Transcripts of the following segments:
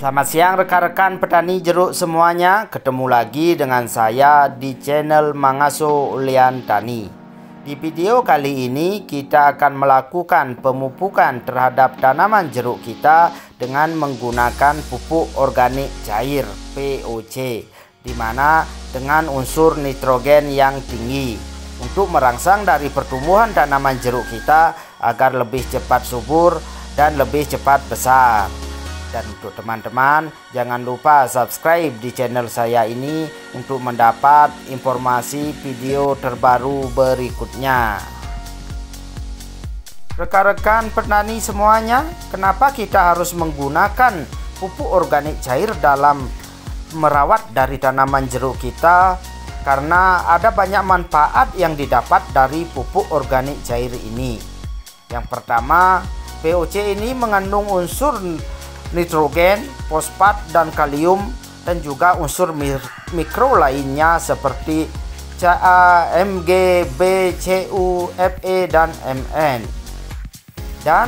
Selamat siang rekan-rekan petani jeruk semuanya. Ketemu lagi dengan saya di channel Mangaso Ulian Tani. Di video kali ini kita akan melakukan pemupukan terhadap tanaman jeruk kita dengan menggunakan pupuk organik cair POC, di mana dengan unsur nitrogen yang tinggi untuk merangsang dari pertumbuhan tanaman jeruk kita agar lebih cepat subur dan lebih cepat besar. Dan untuk teman-teman, jangan lupa subscribe di channel saya ini untuk mendapat informasi video terbaru berikutnya. Rekan-rekan petani semuanya, kenapa kita harus menggunakan pupuk organik cair dalam merawat dari tanaman jeruk kita? Karena ada banyak manfaat yang didapat dari pupuk organik cair ini. Yang pertama, POC ini mengandung unsur nitrogen, fosfat, dan kalium, dan juga unsur mikro lainnya seperti Ca, Mg, B, Cu, Fe, dan Mn. Dan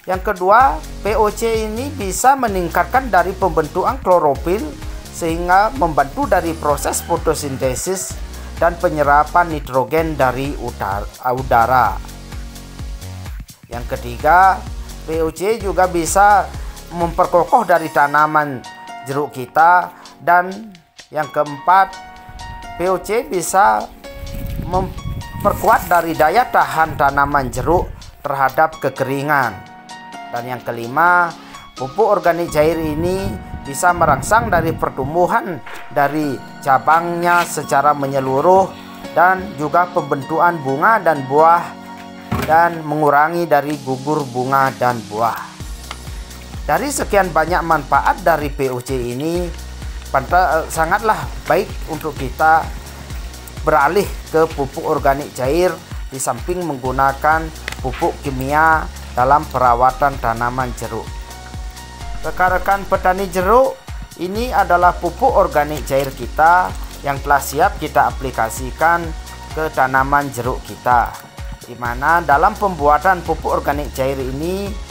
yang kedua, POC ini bisa meningkatkan dari pembentukan klorofil sehingga membantu dari proses fotosintesis dan penyerapan nitrogen dari udara. Yang ketiga, POC juga bisa memperkokoh dari tanaman jeruk kita. Dan yang keempat, POC bisa memperkuat dari daya tahan tanaman jeruk terhadap kekeringan. Dan yang kelima, pupuk organik cair ini bisa merangsang dari pertumbuhan dari cabangnya secara menyeluruh dan juga pembentukan bunga dan buah, dan mengurangi dari gugur bunga dan buah. Dari sekian banyak manfaat dari POC ini, sangatlah baik untuk kita beralih ke pupuk organik cair di samping menggunakan pupuk kimia dalam perawatan tanaman jeruk. Rekan-rekan petani jeruk, ini adalah pupuk organik cair kita yang telah siap kita aplikasikan ke tanaman jeruk kita. Di mana dalam pembuatan pupuk organik cair ini,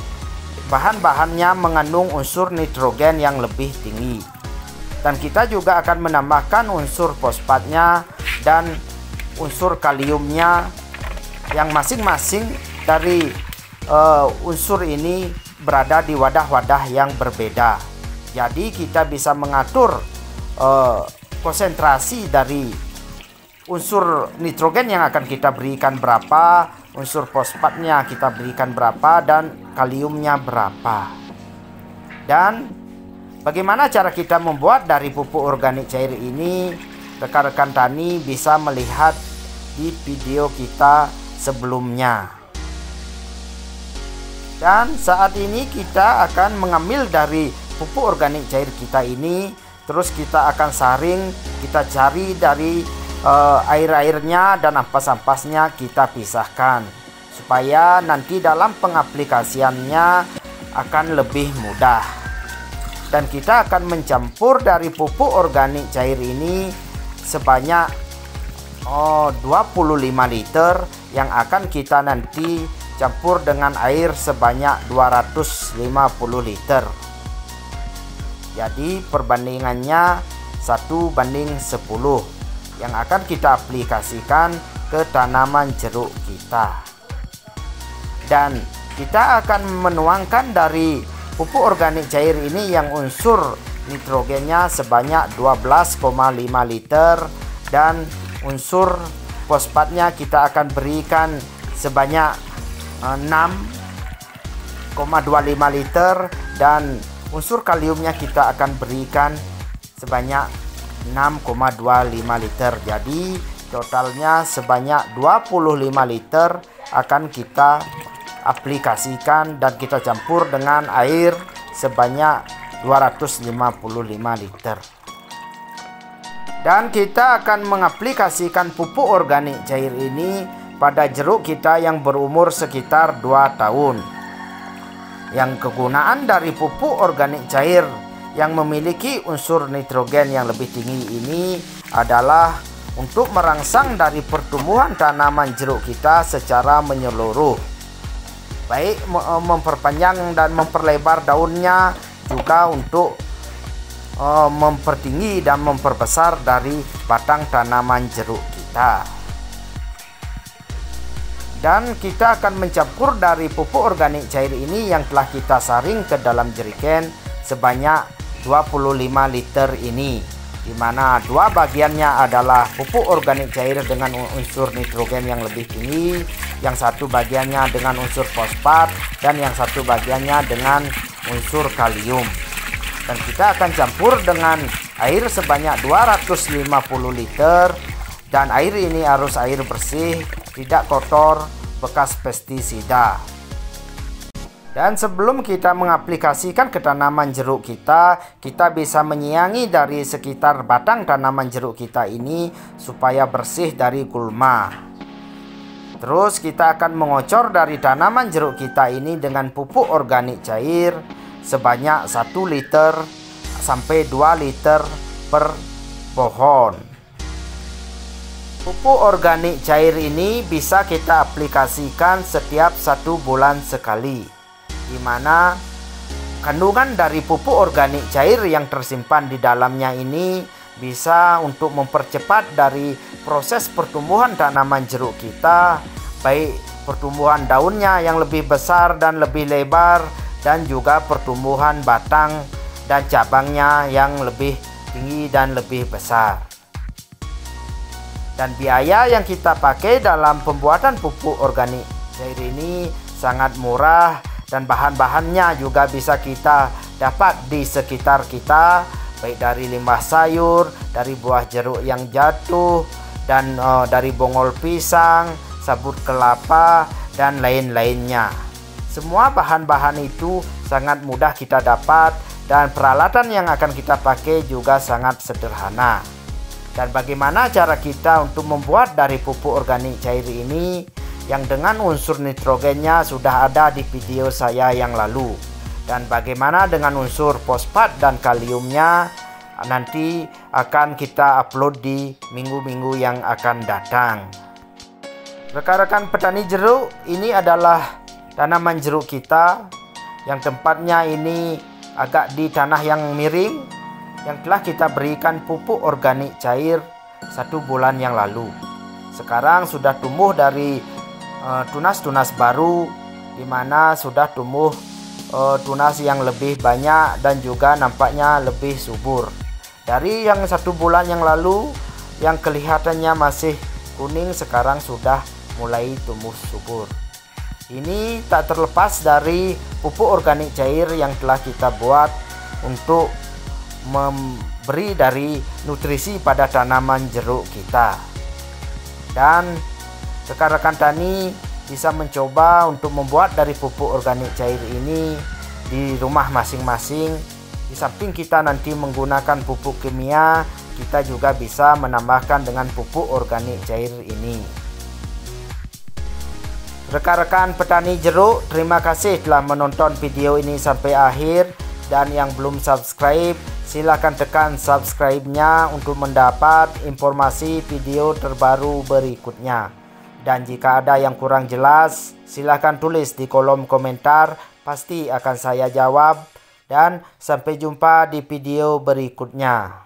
bahan-bahannya mengandung unsur nitrogen yang lebih tinggi, dan kita juga akan menambahkan unsur fosfatnya dan unsur kaliumnya, yang masing-masing dari unsur ini berada di wadah-wadah yang berbeda. Jadi kita bisa mengatur konsentrasi dari unsur nitrogen yang akan kita berikan berapa, unsur fosfatnya kita berikan berapa, dan kaliumnya berapa. Dan bagaimana cara kita membuat dari pupuk organik cair ini? Rekan-rekan tani bisa melihat di video kita sebelumnya. Dan saat ini kita akan mengambil dari pupuk organik cair kita ini, terus kita akan saring, kita cari dari air-airnya dan ampas-ampasnya kita pisahkan, supaya nanti dalam pengaplikasiannya akan lebih mudah. Dan kita akan mencampur dari pupuk organik cair ini sebanyak 25 liter, yang akan kita nanti campur dengan air sebanyak 250 liter. Jadi perbandingannya 1:10 yang akan kita aplikasikan ke tanaman jeruk kita. Dan kita akan menuangkan dari pupuk organik cair ini yang unsur nitrogennya sebanyak 12,5 liter, dan unsur fosfatnya kita akan berikan sebanyak 6,25 liter, dan unsur kaliumnya kita akan berikan sebanyak 6,25 liter. Jadi totalnya sebanyak 25 liter akan kita aplikasikan dan kita campur dengan air sebanyak 255 liter. Dan kita akan mengaplikasikan pupuk organik cair ini pada jeruk kita yang berumur sekitar 2 tahun. Yang kegunaan dari pupuk organik cair yang memiliki unsur nitrogen yang lebih tinggi ini adalah untuk merangsang dari pertumbuhan tanaman jeruk kita secara menyeluruh, baik memperpanjang dan memperlebar daunnya, juga untuk mempertinggi dan memperbesar dari batang tanaman jeruk kita. Dan kita akan mencampur dari pupuk organik cair ini yang telah kita saring ke dalam jerigen sebanyak 25 liter ini, di mana dua bagiannya adalah pupuk organik cair dengan unsur nitrogen yang lebih tinggi, yang satu bagiannya dengan unsur fosfat, dan yang satu bagiannya dengan unsur kalium. Dan kita akan campur dengan air sebanyak 250 liter, dan air ini harus air bersih, tidak kotor bekas pestisida. Dan sebelum kita mengaplikasikan ke tanaman jeruk kita bisa menyiangi dari sekitar batang tanaman jeruk kita ini supaya bersih dari gulma. Terus kita akan mengocor dari tanaman jeruk kita ini dengan pupuk organik cair sebanyak 1 liter sampai 2 liter per pohon. Pupuk organik cair ini bisa kita aplikasikan setiap 1 bulan sekali, di mana kandungan dari pupuk organik cair yang tersimpan di dalamnya ini bisa untuk mempercepat dari proses pertumbuhan tanaman jeruk kita, baik pertumbuhan daunnya yang lebih besar dan lebih lebar, dan juga pertumbuhan batang dan cabangnya yang lebih tinggi dan lebih besar. Dan biaya yang kita pakai dalam pembuatan pupuk organik cair ini sangat murah, dan bahan-bahannya juga bisa kita dapat di sekitar kita, baik dari limbah sayur, dari buah jeruk yang jatuh, dan dari bongol pisang, sabut kelapa, dan lain-lainnya. Semua bahan-bahan itu sangat mudah kita dapat, dan peralatan yang akan kita pakai juga sangat sederhana. Dan bagaimana cara kita untuk membuat dari pupuk organik cair ini yang dengan unsur nitrogennya sudah ada di video saya yang lalu. Dan bagaimana dengan unsur fosfat dan kaliumnya nanti akan kita upload di minggu-minggu yang akan datang. Rekan-rekan petani jeruk, ini adalah tanaman jeruk kita yang tempatnya ini agak di tanah yang miring, yang telah kita berikan pupuk organik cair 1 bulan yang lalu. Sekarang sudah tumbuh dari tunas-tunas baru, di mana sudah tumbuh tunas yang lebih banyak dan juga nampaknya lebih subur. Dari yang 1 bulan yang lalu yang kelihatannya masih kuning, sekarang sudah mulai tumbuh subur. Ini tak terlepas dari pupuk organik cair yang telah kita buat untuk memberi dari nutrisi pada tanaman jeruk kita. Dan rekan-rekan tani bisa mencoba untuk membuat dari pupuk organik cair ini di rumah masing-masing. Di samping kita nanti menggunakan pupuk kimia, kita juga bisa menambahkan dengan pupuk organik cair ini. Rekan-rekan petani jeruk, terima kasih telah menonton video ini sampai akhir. Dan yang belum subscribe, silakan tekan subscribe-nya untuk mendapat informasi video terbaru berikutnya. Dan jika ada yang kurang jelas, silakan tulis di kolom komentar, pasti akan saya jawab. Dan sampai jumpa di video berikutnya.